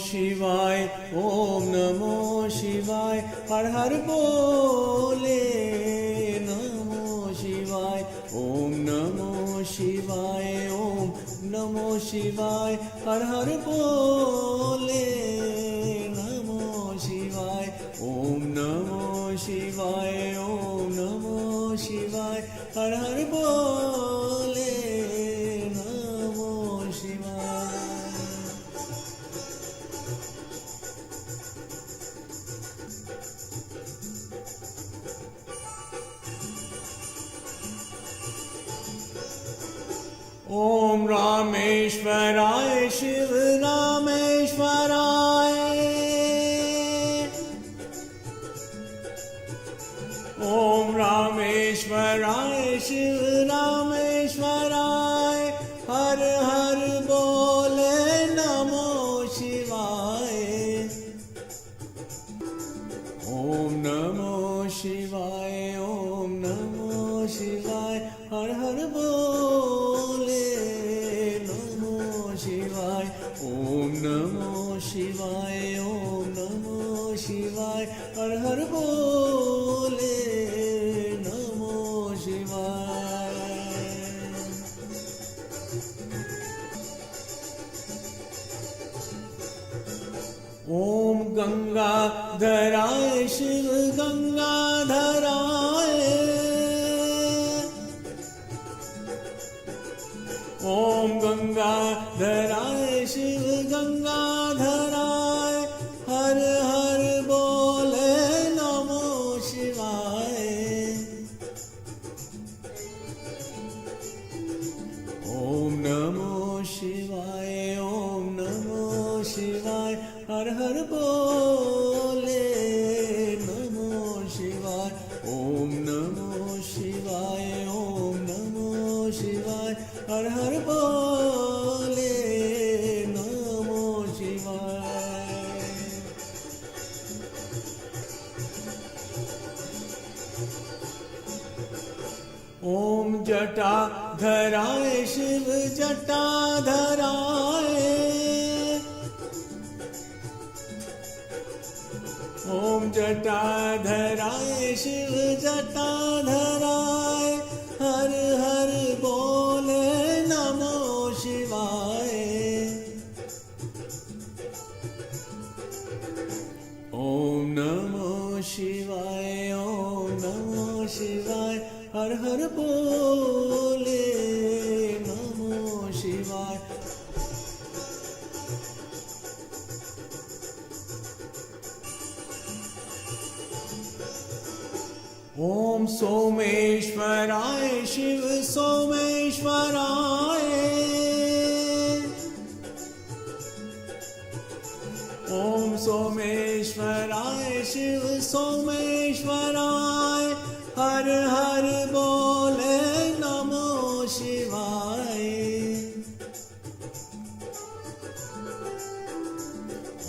शिवाय, ओम नमो शिवाय, हर हर बोले नमो शिवाय, ओम नमो शिवाय, ओम नमो शिवाय, हर हर बोले नमो शिवाय, ओम नमो शिवाय, ओम नमो शिवाय, हर हर बोले नमो शिवाय। ओम रामेश्वराय शिव रामेश्वराय, ओम रामेश्वराय शिव रामेश्वराय, हर हर बोले नमो शिवाय, ओम नमो शिवाय, ओम नमो शिवाय, हर हर बोले नमो शिवाय, ओम नमो शिवाय, ओम नमो शिवाय, हर हर बोले नमो शिवाय। ओम गंगाधराय शिव गंगाधराय, ओम गंगाधराय शिव गंगाधराय, हर हर बोले नमो शिवाय, ओम नमो शिवाय, ओम नमो शिवाय, हर हर बोले नमो शिवाय, ओम नमो शिवाय, ओम नमो शिवाय, हर हर बोले नमो शिवाय। ओम जटाधराय शिव जटाधराय, ओम जटाधराय शिव जटाधराय, हर हर बोले नमो शिवाय, ओम नमो शिवाय, ओम नमो शिवाय, हर हर बोले नमो शिवाय। ओम सोमेश्वराय शिव सोमेश्वराय, ओम सोमेश्वराय शिव सोमेश्वराय, हर हर बोले नमो शिवाय,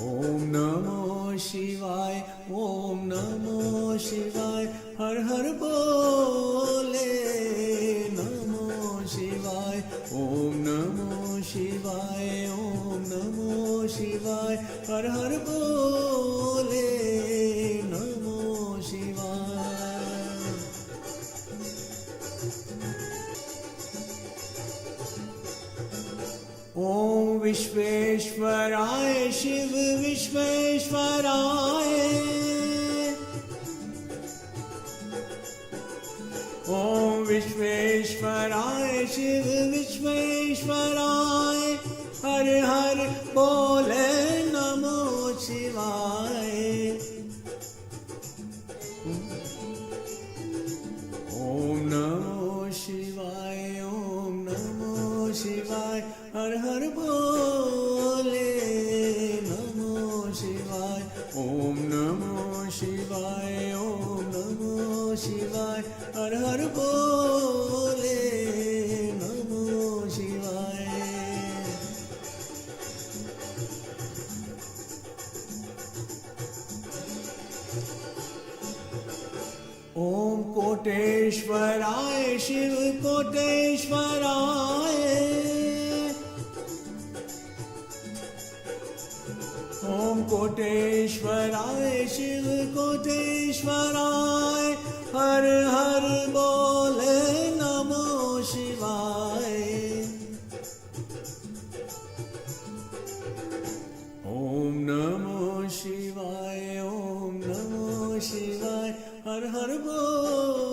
ओम नमो शिवाय, ओम नमो शिवाय, हर हर बोले नमो शिवाय, ओम नमो शिवाय, ओम नमो शिवाय, हर हर बोले नमो शिवाय। ओम विश्वेश्वराय शिव विश्वेश्वराय, ओम विश्वेश्वराय शिव विश्वेश्वराय, हर हर बोले नमो शिवाय, ओम नमो शिवाय, ओम नमो शिवाय, हर हर बोले नमो शिवाय, ओम नमो शिवाय, ओम नमो शिवाय, हर हर बोले नमो शिवाय। ओम कोटेश्वराय शिव कोटेश्वराय, कोटेश्वराय शिव कोटेश्वराय हर हर बोले नमो शिवाय। ओम नमो शिवाय, ओम नमो शिवाय, हर हर बोल।